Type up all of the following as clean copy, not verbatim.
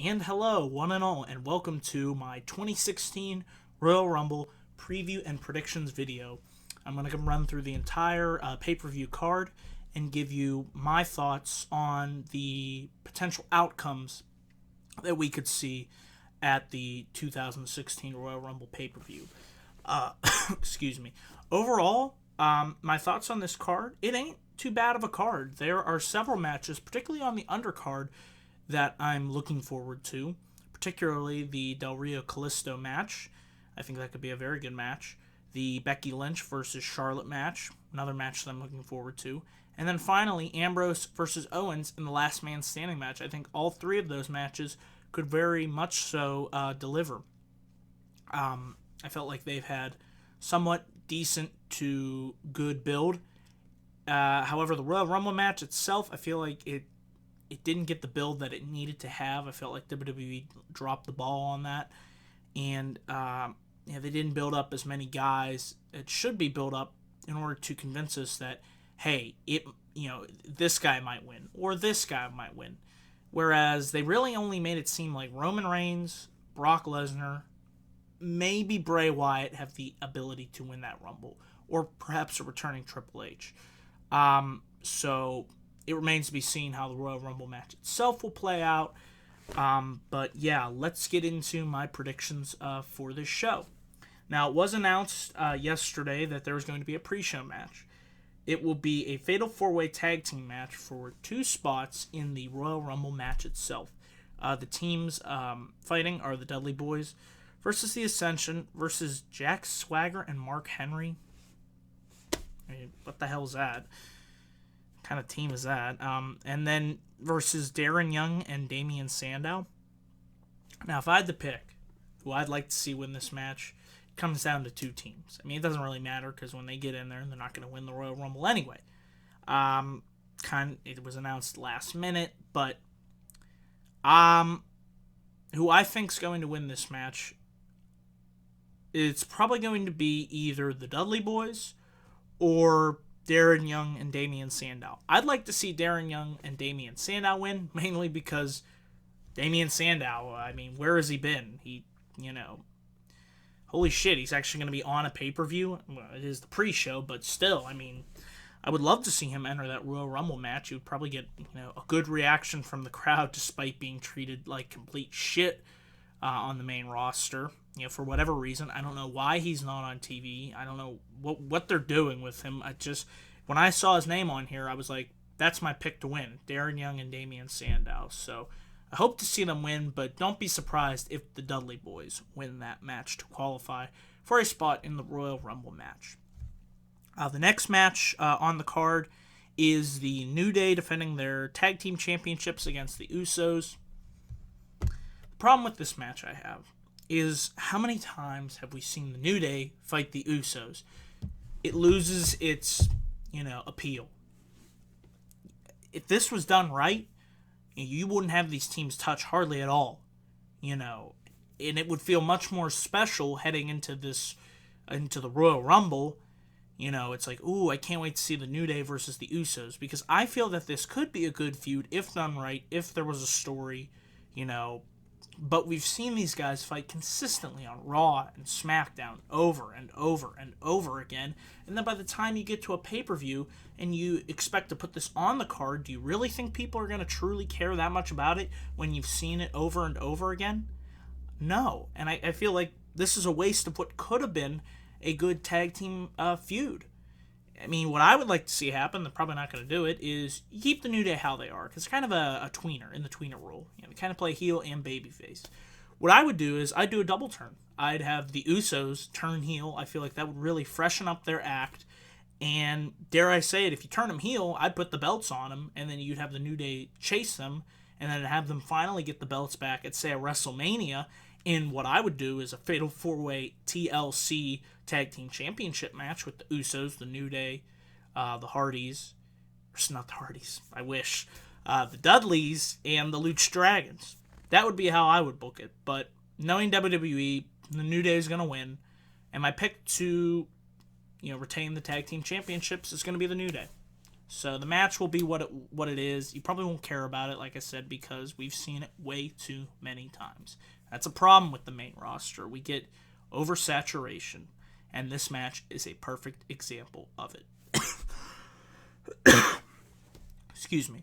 And hello, one and all, and welcome to my 2016 Royal Rumble preview and predictions video. I'm going to run through the entire pay-per-view card and give you my thoughts on the potential outcomes that we could see at the 2016 Royal Rumble pay-per-view. Excuse me. Overall, my thoughts on this card, it ain't too bad of a card. There are several matches, particularly on the undercard, that I'm looking forward to, particularly the Del Rio Callisto match. I think that could be a very good match. The Becky Lynch versus Charlotte match, another match that I'm looking forward to. And then finally, Ambrose versus Owens in the Last Man Standing match. I think all three of those matches could very much so deliver. I felt like they've had somewhat decent to good build. However, the Royal Rumble match itself, I feel like it didn't get the build that it needed to have. I felt like WWE dropped the ball on that. And they didn't build up as many guys. It should be built up in order to convince us that, hey, this guy might win or this guy might win. Whereas they really only made it seem like Roman Reigns, Brock Lesnar, maybe Bray Wyatt have the ability to win that Rumble, or perhaps a returning Triple H. So it remains to be seen how the Royal Rumble match itself will play out. But yeah, let's get into my predictions for this show. Now, it was announced yesterday that there was going to be a pre-show match. It will be a Fatal 4-Way Tag Team match for 2 spots in the Royal Rumble match itself. The teams fighting are the Dudley Boyz versus the Ascension versus Jack Swagger and Mark Henry. I mean, what the hell is that? What kind of team is that? And then versus Darren Young and Damien Sandow. Now, if I had to pick who I'd like to see win this match, it comes down to 2 teams. I mean, it doesn't really matter because when they get in there, they're not going to win the Royal Rumble anyway. It was announced last minute, but who I think's going to win this match, it's probably going to be either the Dudley Boyz or Darren Young and Damien Sandow. I'd like to see Darren Young and Damien Sandow win, mainly because Damien Sandow, I mean, where has he been? Holy shit, he's actually going to be on a pay-per-view. Well, it is the pre-show, but still, I mean, I would love to see him enter that Royal Rumble match. He would probably get, a good reaction from the crowd despite being treated like complete shit on the main roster. For whatever reason. I don't know why he's not on TV. I don't know what they're doing with him. When I saw his name on here, I was like, that's my pick to win. Darren Young and Damien Sandow. So I hope to see them win, but don't be surprised if the Dudley Boyz win that match to qualify for a spot in the Royal Rumble match. The next match on the card is the New Day defending their tag team championships against the Usos. The problem with this match I have is how many times have we seen the New Day fight the Usos? It loses its, appeal. If this was done right, you wouldn't have these teams touch hardly at all, and it would feel much more special heading into the Royal Rumble. It's like, ooh, I can't wait to see the New Day versus the Usos, because I feel that this could be a good feud if done right, if there was a story, But we've seen these guys fight consistently on Raw and SmackDown over and over and over again. And then by the time you get to a pay-per-view and you expect to put this on the card, do you really think people are going to truly care that much about it when you've seen it over and over again? No. And I feel like this is a waste of what could have been a good tag team feud. I mean, what I would like to see happen, they're probably not going to do it, is you keep the New Day how they are. Because it's kind of a tweener, in the tweener role. They kind of play heel and babyface. What I would do is, I'd do a double turn. I'd have the Usos turn heel. I feel like that would really freshen up their act. And, dare I say it, if you turn them heel, I'd put the belts on them. And then you'd have the New Day chase them. And then have them finally get the belts back at, say, a WrestleMania. And what I would do is a Fatal 4-Way TLC Tag Team Championship match with the Usos, the New Day, the Hardys. Or not the Hardys, I wish. The Dudleys, and the Lucha Dragons. That would be how I would book it. But knowing WWE, the New Day is going to win. And my pick to retain the Tag Team Championships is going to be the New Day. So the match will be what it is. You probably won't care about it, like I said, because we've seen it way too many times. That's a problem with the main roster. We get oversaturation, and this match is a perfect example of it. Excuse me.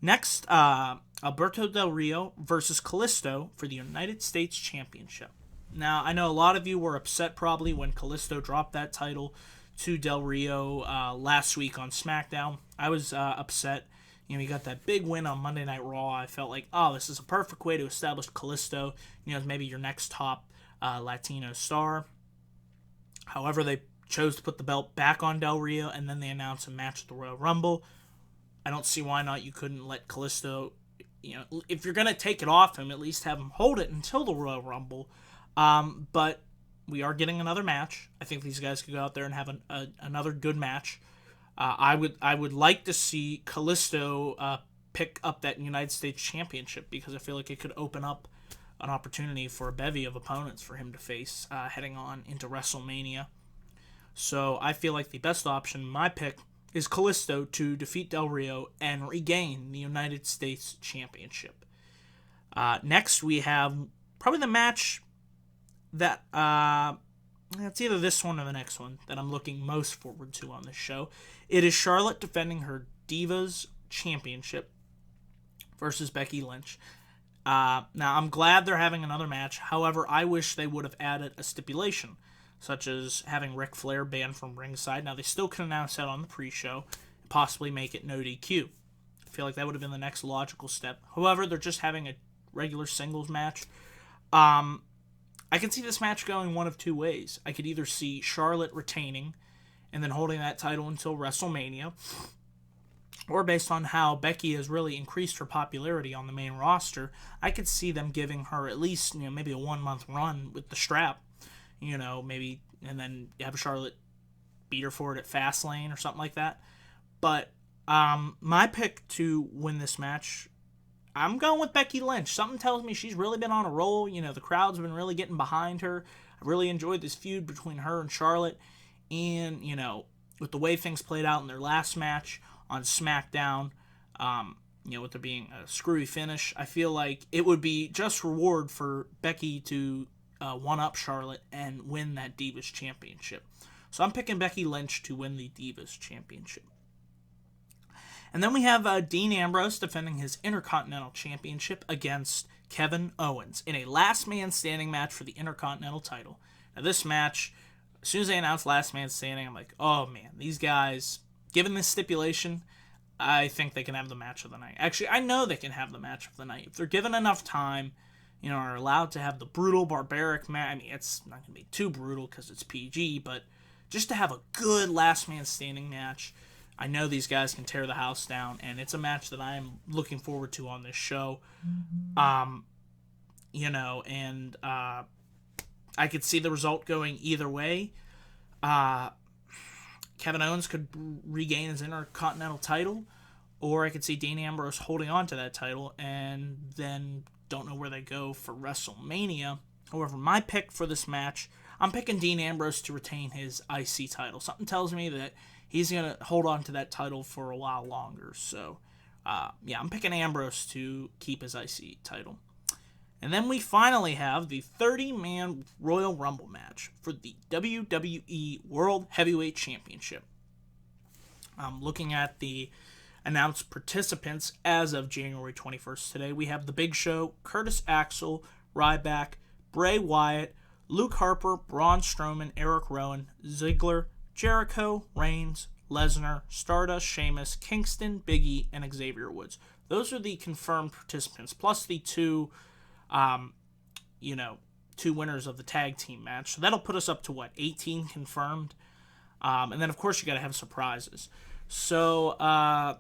Next, Alberto Del Rio versus Kalisto for the United States Championship. Now, I know a lot of you were upset probably when Kalisto dropped that title to Del Rio last week on SmackDown. I was upset. You know, he got that big win on Monday Night Raw. I felt like, oh, this is a perfect way to establish Kalisto, you know, as maybe your next top Latino star. However, they chose to put the belt back on Del Rio, and then they announced a match at the Royal Rumble. I don't see why not. You couldn't let Kalisto, you know, if you're going to take it off him, at least have him hold it until the Royal Rumble. But we are getting another match. I think these guys could go out there and have another good match. I would like to see Kalisto pick up that United States Championship, because I feel like it could open up an opportunity for a bevy of opponents for him to face heading on into WrestleMania. So I feel like the best option, my pick, is Kalisto to defeat Del Rio and regain the United States Championship. Next, we have probably the match that it's either this one or the next one that I'm looking most forward to on this show. It is Charlotte defending her Divas Championship versus Becky Lynch. Now, I'm glad they're having another match. However, I wish they would have added a stipulation, such as having Ric Flair banned from ringside. Now, they still could announce that on the pre-show, and possibly make it no DQ. I feel like that would have been the next logical step. However, they're just having a regular singles match. I can see this match going one of two ways. I could either see Charlotte retaining and then holding that title until WrestleMania, or based on how Becky has really increased her popularity on the main roster, I could see them giving her at least, you know, maybe a 1 month run with the strap, you know, maybe, and then have Charlotte beat her for it at Fastlane or something like that. But my pick to win this match, I'm going with Becky Lynch. Something tells me she's really been on a roll. You know, the crowd's been really getting behind her. I really enjoyed this feud between her and Charlotte. And, you know, with the way things played out in their last match on SmackDown, you know, with there being a screwy finish, I feel like it would be just reward for Becky to one-up Charlotte and win that Divas Championship. So I'm picking Becky Lynch to win the Divas Championship. And then we have Dean Ambrose defending his Intercontinental Championship against Kevin Owens in a last man standing match for the Intercontinental title. Now, this match, as soon as they announced last man standing, I'm like, oh man, these guys, given this stipulation, I think they can have the match of the night. Actually, I know they can have the match of the night. If they're given enough time, you know, are allowed to have the brutal, barbaric match. I mean, it's not going to be too brutal because it's PG, but just to have a good last man standing match, I know these guys can tear the house down, and it's a match that I am looking forward to on this show. You know, and I could see the result going either way. Kevin Owens could regain his Intercontinental title, or I could see Dean Ambrose holding on to that title, and then don't know where they go for WrestleMania. However, my pick for this match, I'm picking Dean Ambrose to retain his IC title. Something tells me that he's going to hold on to that title for a while longer. So, yeah, I'm picking Ambrose to keep his IC title. And then we finally have the 30-man Royal Rumble match for the WWE World Heavyweight Championship. I'm looking at the announced participants as of January 21st today. We have The Big Show, Curtis Axel, Ryback, Bray Wyatt, Luke Harper, Braun Strowman, Eric Rowan, Ziggler, Jericho, Reigns, Lesnar, Stardust, Sheamus, Kingston, Big E, and Xavier Woods. Those are the confirmed participants, plus the two winners of the tag team match. So that'll put us up to, 18 confirmed? And then, of course, you got to have surprises. So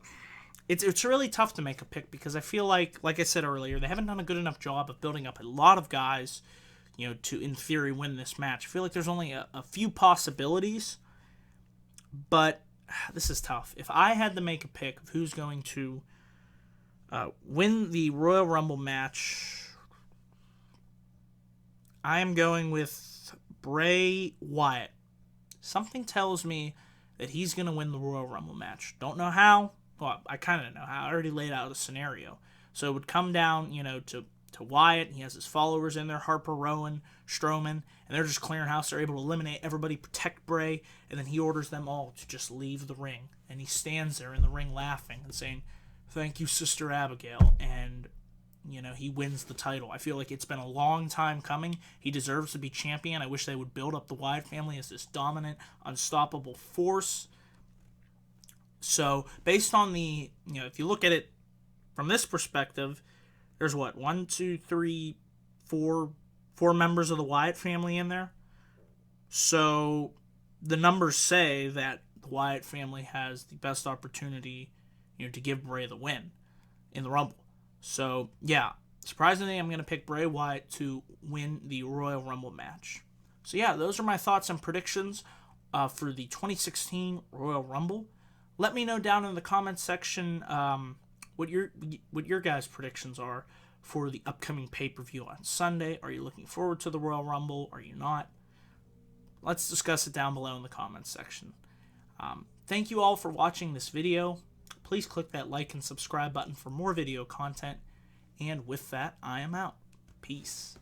it's really tough to make a pick, because I feel like I said earlier, they haven't done a good enough job of building up a lot of guys, you know, to, in theory, win this match. I feel like there's only a few possibilities, but this is tough. If I had to make a pick of who's going to win the Royal Rumble match, I am going with Bray Wyatt. Something tells me that he's going to win the Royal Rumble match. Don't know how. Well, I kind of know how. I already laid out a scenario. So it would come down, to Wyatt. He has his followers in there, Harper, Rowan, Strowman, and they're just clearing house. They're able to eliminate everybody, protect Bray, and then he orders them all to just leave the ring. And he stands there in the ring laughing and saying, "Thank you, Sister Abigail," and he wins the title. I feel like it's been a long time coming. He deserves to be champion. I wish they would build up the Wyatt family as this dominant, unstoppable force. So, based on the, if you look at it from this perspective, there's what, 1, 2, 3, 4 members of the Wyatt family in there. So, the numbers say that the Wyatt family has the best opportunity, to give Bray the win in the Rumble. So, yeah, surprisingly, I'm going to pick Bray Wyatt to win the Royal Rumble match. So, yeah, those are my thoughts and predictions for the 2016 Royal Rumble. Let me know down in the comments section what your guys' predictions are for the upcoming pay-per-view on Sunday. Are you looking forward to the Royal Rumble? Are you not? Let's discuss it down below in the comments section. Thank you all for watching this video. Please click that like and subscribe button for more video content. And with that, I am out. Peace.